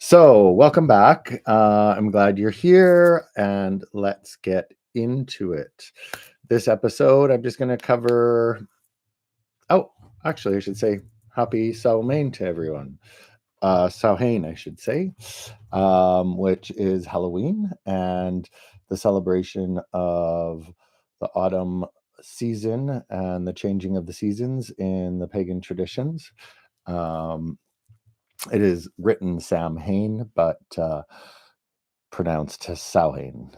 So, welcome back. I'm glad you're here, and let's get into it. This episode, I'm just going to cover. Oh, actually, I should say happy Samhain to everyone. Samhain, I should say, which is Halloween and the celebration of the autumn season and the changing of the seasons in the pagan traditions. Um, it is written Samhain, but pronounced Samhain.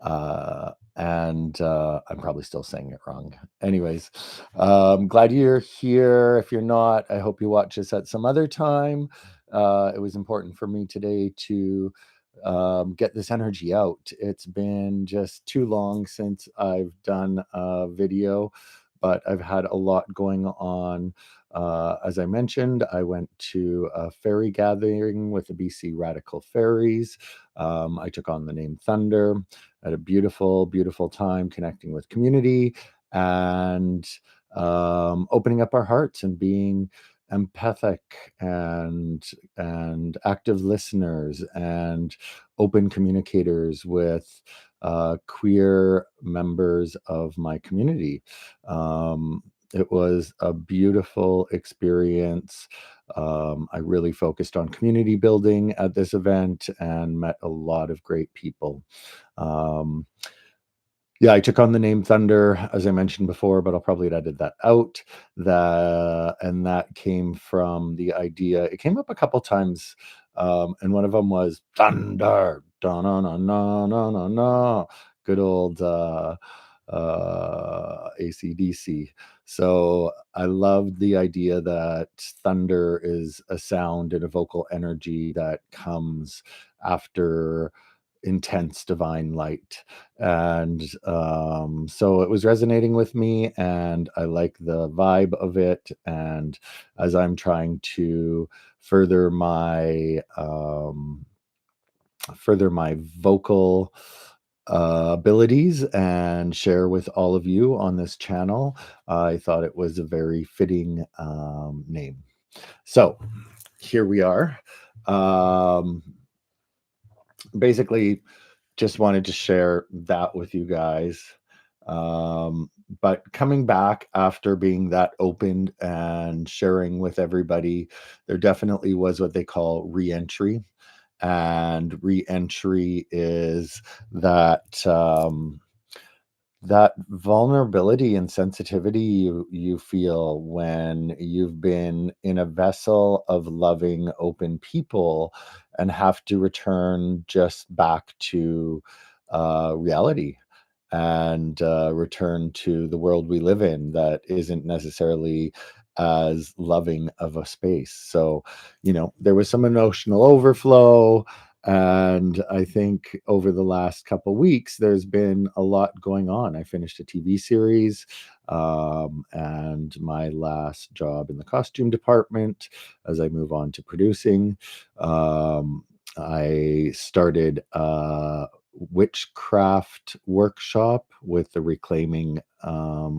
And I'm probably still saying it wrong. Anyways, glad you're here. If you're not, I hope you watch this at some other time. It was important for me today to get this energy out. It's been just too long since I've done a video, but I've had a lot going on. As I mentioned, I went to a fairy gathering with the BC Radical Fairies. I took on the name Thunder. Had a beautiful, beautiful time connecting with community and opening up our hearts and being empathic and active listeners and open communicators with queer members of my community. It was a beautiful experience. I really focused on community building at this event and met a lot of great people. Um, yeah, I took on the name Thunder, as I mentioned before, but I'll probably edit that out. And that came from the idea. It came up a couple times, and one of them was Thunder, da na na na na na na. Good old AC/DC. So I loved the idea that thunder is a sound and a vocal energy that comes after intense divine light. And so it was resonating with me, and I like the vibe of it. And as I'm trying to further my vocal abilities and share with all of you on this channel, I thought it was a very fitting name. So here we are. Um, Basically, just wanted to share that with you guys. But coming back after being that opened and sharing with everybody, there definitely was what they call re-entry. And re-entry is that that vulnerability and sensitivity you feel when you've been in a vessel of loving open people and have to return just back to reality and return to the world we live in that isn't necessarily as loving of a space. So, there was some emotional overflow, and I think over the last couple weeks, there's been a lot going on. I finished a TV series, and my last job in the costume department as I move on to producing. I started a witchcraft workshop with the Reclaiming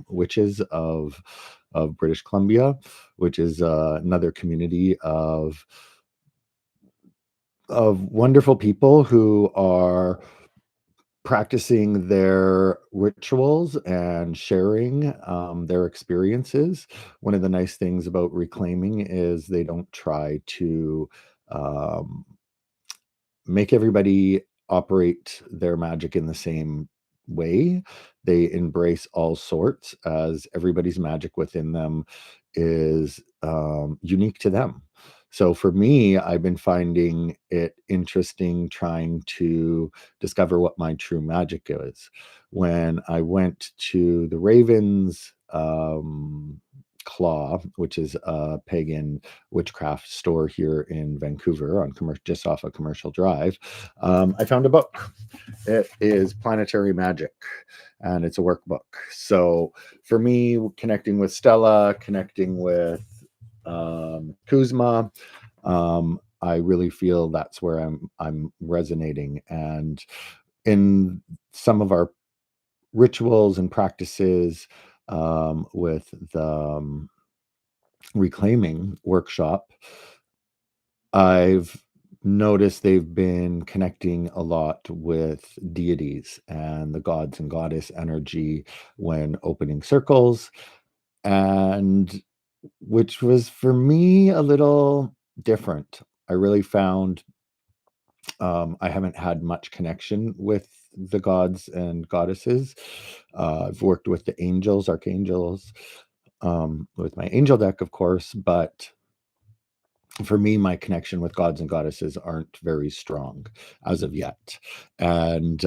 Witches of British Columbia, which is another community of wonderful people who are practicing their rituals and sharing their experiences. One of the nice things about reclaiming is they don't try to um, make everybody operate their magic in the same way. They embrace all sorts, as everybody's magic within them is unique to them. So for me, I've been finding it interesting trying to discover what my true magic is. When I went to the Ravens Claw, which is a pagan witchcraft store here in Vancouver on just off a Commercial Drive, I found a book. It is Planetary Magic, and it's a workbook. So for me, connecting with Stella, connecting with Kuzma, I really feel that's where I'm resonating. And in some of our rituals and practices with the reclaiming workshop, I've noticed they've been connecting a lot with deities and the gods and goddess energy when opening circles, and which was for me a little different. I really found I haven't had much connection with the gods and goddesses. I've worked with the angels, archangels, with my angel deck, of course, but for me, my connection with gods and goddesses aren't very strong as of yet. And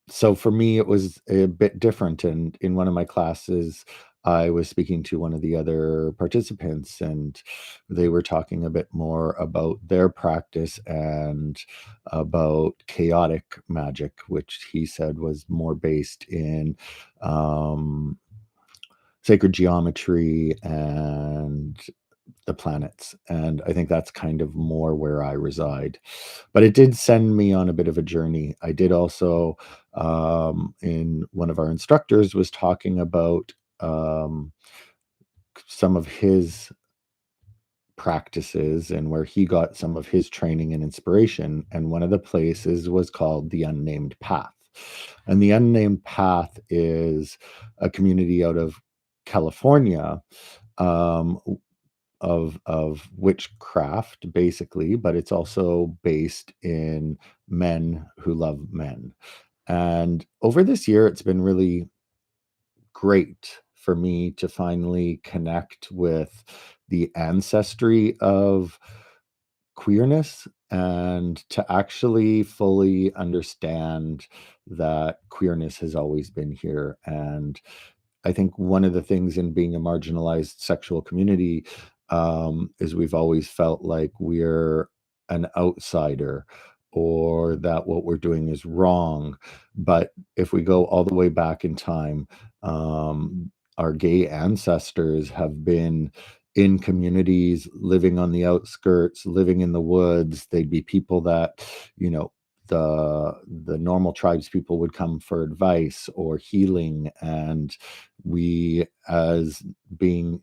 so for me, it was a bit different. And in one of my classes, I was speaking to one of the other participants, and they were talking a bit more about their practice and about chaotic magic, which he said was more based in um, sacred geometry and the planets. And I think that's kind of more where I reside. But it did send me on a bit of a journey. I did also, in one of our instructors was talking about um, some of his practices and where he got some of his training and inspiration. And one of the places was called the Unnamed Path. And the Unnamed Path is a community out of California, um, of witchcraft basically, but it's also based in men who love men. And over this year, it's been really great for me to finally connect with the ancestry of queerness and to actually fully understand that queerness has always been here. And I think one of the things in being a marginalized sexual community is we've always felt like we're an outsider or that what we're doing is wrong. But if we go all the way back in time, our gay ancestors have been in communities, living on the outskirts, living in the woods. They'd be people that, you know, the normal tribes people would come for advice or healing, and we as being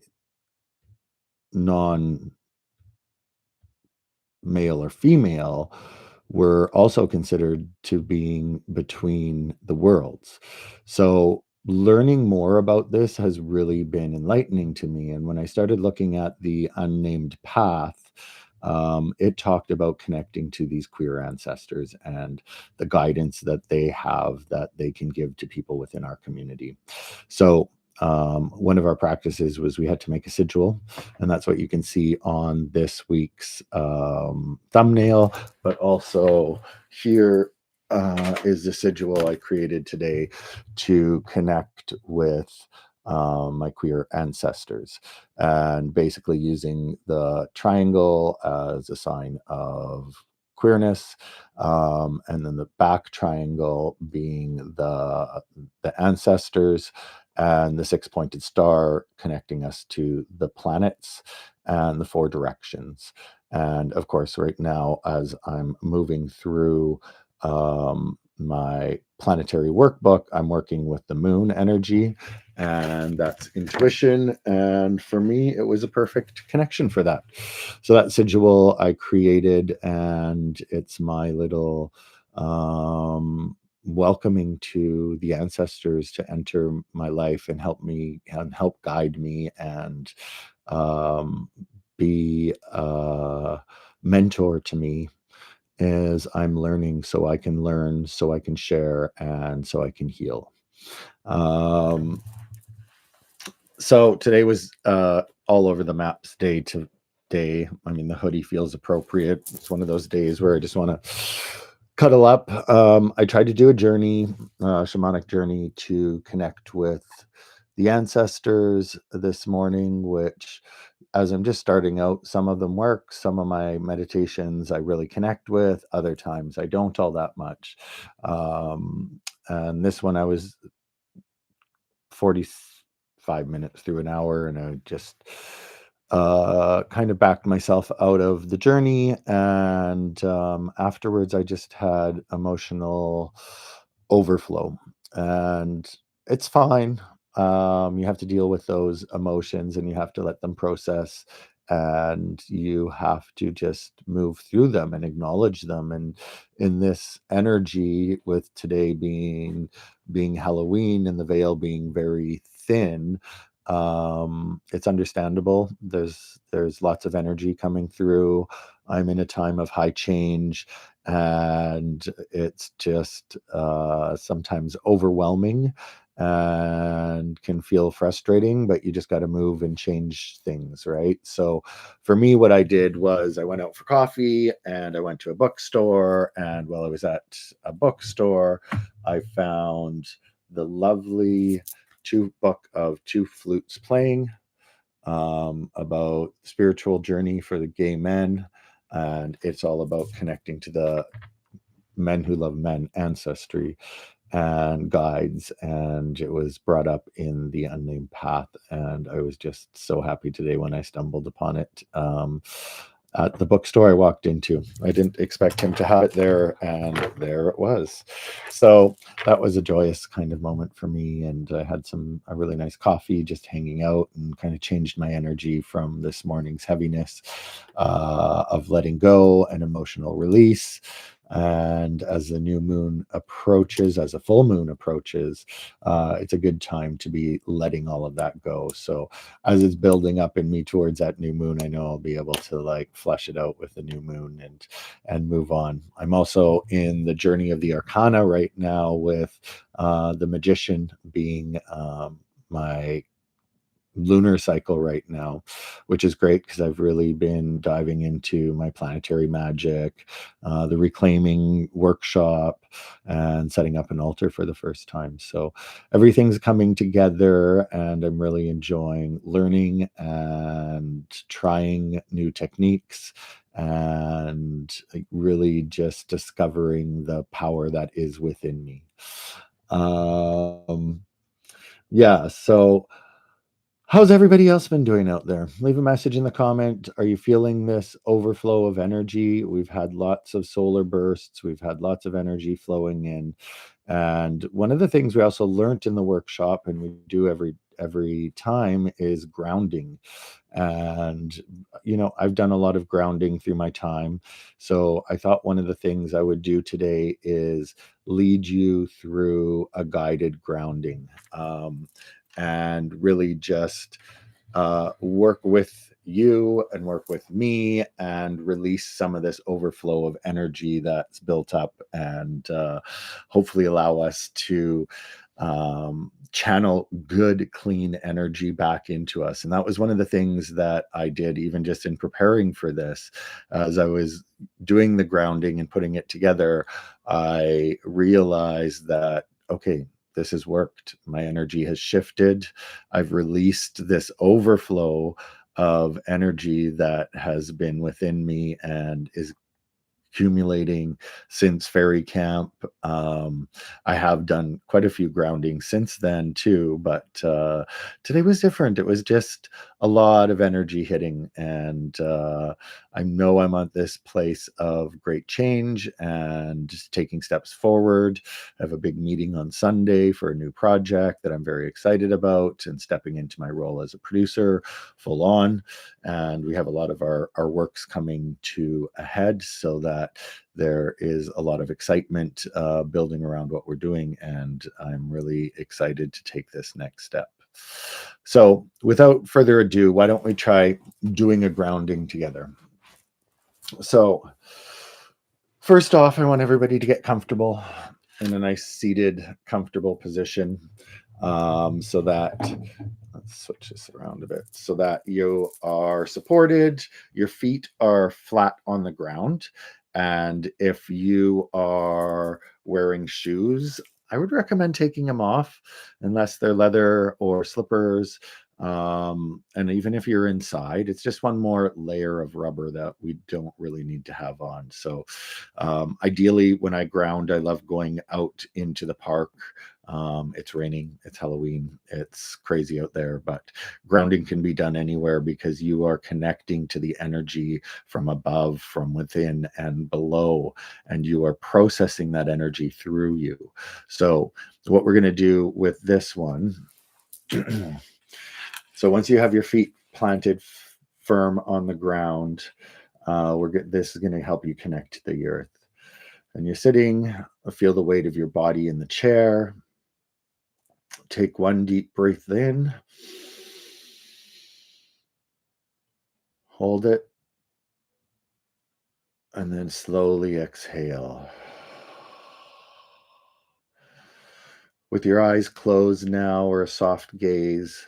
non male or female were also considered to being between the worlds. So learning more about this has really been enlightening to me. And when I started looking at the Unnamed Path, it talked about connecting to these queer ancestors and the guidance that they have that they can give to people within our community. So one of our practices was we had to make a sigil, and that's what you can see on this week's thumbnail, but also here is the sigil I created today to connect with my queer ancestors, and basically using the triangle as a sign of queerness, and then the back triangle being the ancestors, and the six-pointed star connecting us to the planets and the four directions. And of course, right now, as I'm moving through my planetary workbook, I'm working with the moon energy, and that's intuition. And for me, it was a perfect connection for that. So that sigil I created, and it's my little welcoming to the ancestors to enter my life and help me and help guide me and um, be a mentor to me as I'm learning, so I can learn, so I can share, and so I can heal. Um, so today was all over the maps day to day. I mean, the hoodie feels appropriate. It's one of those days where I just want to cuddle up. I tried to do a journey, shamanic journey, to connect with the ancestors this morning, which, as I'm just starting out, some of them work. Some of my meditations I really connect with. Other times I don't all that much. And this one I was 45 minutes through an hour, and I just kind of backed myself out of the journey. And afterwards, I just had emotional overflow, and it's fine. You have to deal with those emotions and you have to let them process. and you have to just move through them and acknowledge them. And in this energy, with today being Halloween and the veil being very thin, it's understandable. There's lots of energy coming through. I'm in a time of high change, and it's just sometimes overwhelming and can feel frustrating, but you just got to move and change things, right? So for me, what I did was I went out for coffee and I went to a bookstore. And while I was at a bookstore, I found the lovely book of Two Flutes Playing, about spiritual journey for the gay men. And it's all about connecting to the men who love men ancestry and guides, and it was brought up in the Unnamed Path, and I was just so happy today when I stumbled upon it at the bookstore I walked into. I didn't expect him to have it there, and there it was. So that was a joyous kind of moment for me, and I had a really nice coffee, just hanging out, and kind of changed my energy from this morning's heaviness of letting go and emotional release. And as the new moon approaches, as a full moon approaches, it's a good time to be letting all of that go. So as it's building up in me towards that new moon, I know I'll be able to like flesh it out with the new moon and move on. I'm also in the journey of the Arcana right now, with the Magician being my lunar cycle right now, which is great because I've really been diving into my planetary magic, the reclaiming workshop, and setting up an altar for the first time. So everything's coming together, and I'm really enjoying learning and trying new techniques, and like, really just discovering the power that is within me. Um, yeah, so how's everybody else been doing out there? Leave a message in the comment. Are you feeling this overflow of energy? We've had lots of solar bursts. We've had lots of energy flowing in. And one of the things we also learned in the workshop, and we do every time, is grounding. And I've done a lot of grounding through my time. So I thought one of the things I would do today is lead you through a guided grounding. And really just work with you and work with me and release some of this overflow of energy that's built up, and hopefully allow us to channel good, clean energy back into us. And that was one of the things that I did, even just in preparing for this. As I was doing the grounding and putting it together, I realized that, okay, this has worked. My energy has shifted. I've released this overflow of energy that has been within me and is accumulating since fairy camp. I have done quite a few groundings since then too, but today was different. It was just a lot of energy hitting, and I know I'm at this place of great change and just taking steps forward. I have a big meeting on Sunday for a new project that I'm very excited about, and stepping into my role as a producer full on. And we have a lot of our works coming to a head, so that there is a lot of excitement building around what we're doing, and I'm really excited to take this next step. So without further ado, why don't we try doing a grounding together? So first off, I want everybody to get comfortable in a nice seated, comfortable position, so that, let's switch this around a bit, so that you are supported, your feet are flat on the ground. And if you are wearing shoes, I would recommend taking them off unless they're leather or slippers. And even if you're inside, it's just one more layer of rubber that we don't really need to have on. So ideally, when I ground, I love going out into the park. It's raining, it's Halloween, it's crazy out there, but grounding can be done anywhere, because you are connecting to the energy from above, from within, and below, and you are processing that energy through you. So what we're going to do with this one, so once you have your feet planted firm on the ground. This is going to help you connect to the earth. And you're sitting, feel the weight of your body in the chair. Take one deep breath in. Hold it. And then slowly exhale. With your eyes closed now or a soft gaze,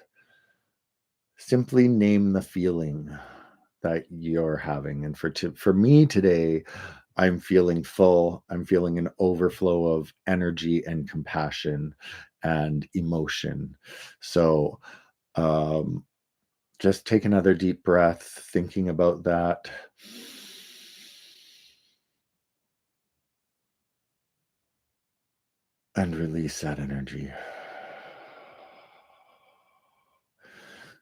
simply name the feeling that you're having. And for me today, I'm feeling full. I'm feeling an overflow of energy and compassion and emotion. So just take another deep breath, thinking about that. And release that energy.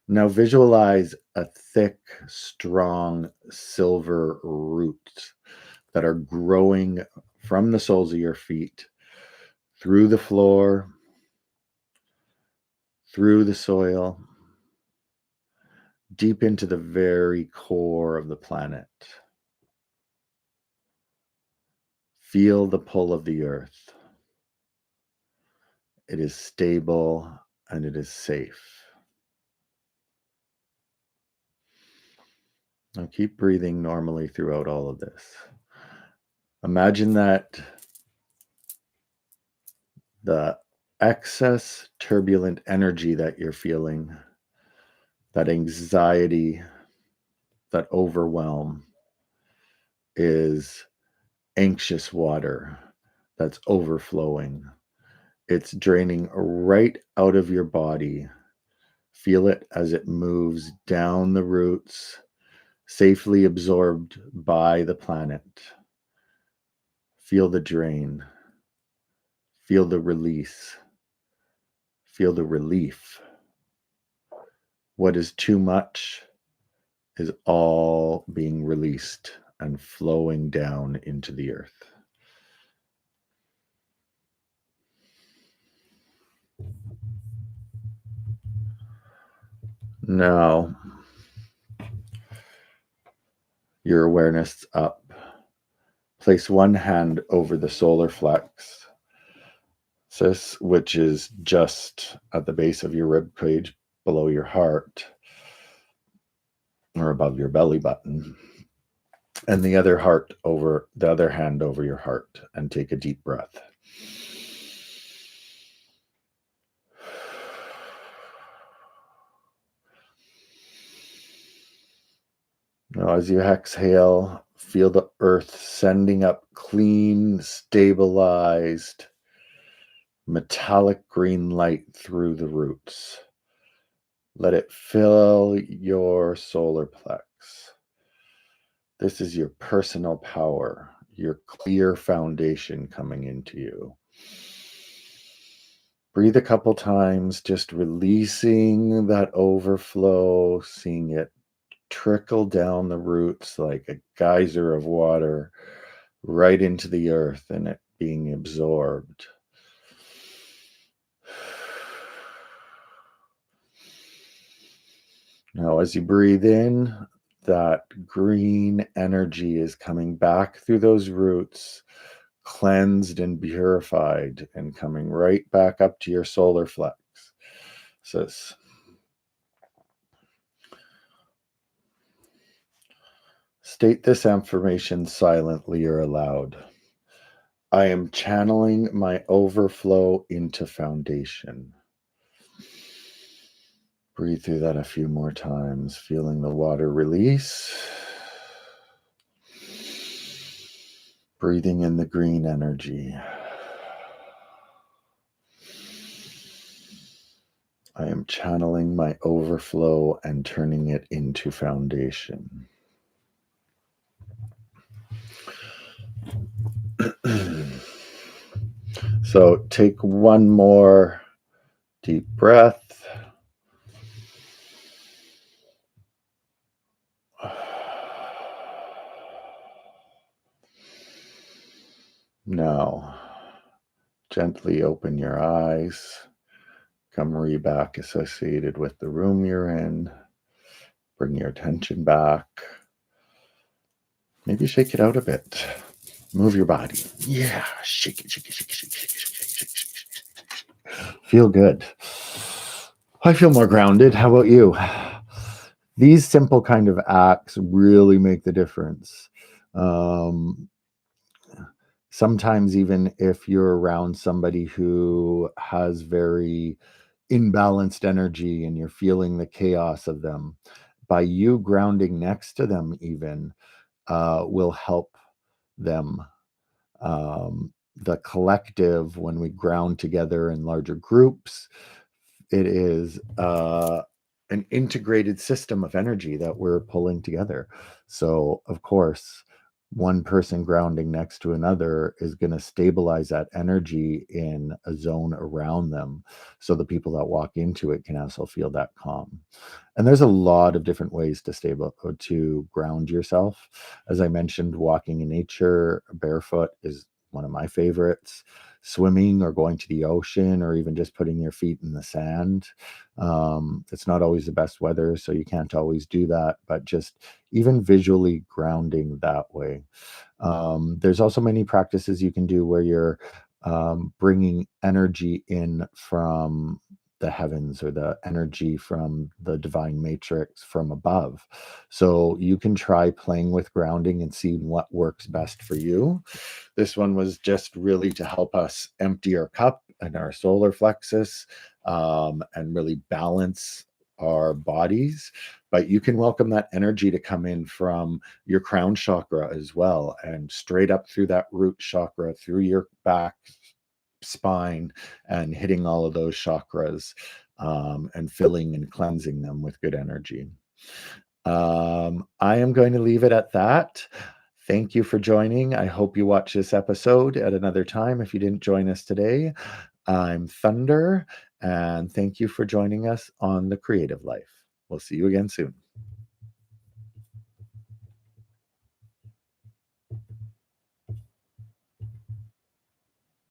Now visualize a thick, strong silver root that are growing from the soles of your feet, through the floor, through the soil, deep into the very core of the planet. Feel the pull of the earth. It is stable and it is safe. Now keep breathing normally throughout all of this. Imagine that the excess turbulent energy that you're feeling, that anxiety, that overwhelm, is anxious water that's overflowing. It's draining right out of your body. Feel it as it moves down the roots, safely absorbed by the planet. Feel the drain. Feel the release. Feel the relief. What is too much is all being released and flowing down into the earth. Now, your awareness up. Place one hand over the solar plexus, which is just at the base of your rib cage, below your heart, or above your belly button. And the other hand over your heart, and take a deep breath. Now, as you exhale, feel the earth sending up clean, stabilized, metallic green light through the roots. Let it fill your solar plex. This is your personal power, your clear foundation coming into you. Breathe a couple times, just releasing that overflow, seeing it trickle down the roots like a geyser of water right into the earth and it being absorbed. Now, as you breathe in, that green energy is coming back through those roots, cleansed and purified, and coming right back up to your solar plexus. State this affirmation silently or aloud. I am channeling my overflow into foundation. Breathe through that a few more times, feeling the water release. Breathing in the green energy. I am channeling my overflow and turning it into foundation. So take one more deep breath. Now, gently open your eyes. Memory back associated with the room you're in. Bring your attention back. Maybe shake it out a bit. Move your body. Yeah, shake it, shake it, shake it, shake it, shake it, shake it, shake it, shake it, shake it. Feel good. I feel more grounded. How about you? These simple kind of acts really make the difference. Sometimes even if you're around somebody who has very imbalanced energy and you're feeling the chaos of them, by you grounding next to them even will help them. The collective, when we ground together in larger groups, it is an integrated system of energy that we're pulling together. So, of course, one person grounding next to another is going to stabilize that energy in a zone around them. So the people that walk into it can also feel that calm. And there's a lot of different ways to ground yourself. As I mentioned, walking in nature barefoot is one of my favorites. Swimming or going to the ocean or even just putting your feet in the sand. It's not always the best weather, so you can't always do that, but just even visually grounding that way. There's also many practices you can do where you're bringing energy in from the heavens or the energy from the divine matrix from above. So you can try playing with grounding and see what works best for you. This one was just really to help us empty our cup and our solar plexus and really balance our bodies. But you can welcome that energy to come in from your crown chakra as well and straight up through that root chakra, through your back spine, and hitting all of those chakras and filling and cleansing them with good energy. I am going to leave it at that. Thank you for joining. I hope you watch this episode at another time. If you didn't join us today, I'm Thunder, and thank you for joining us on The Creative Life. We'll see you again soon.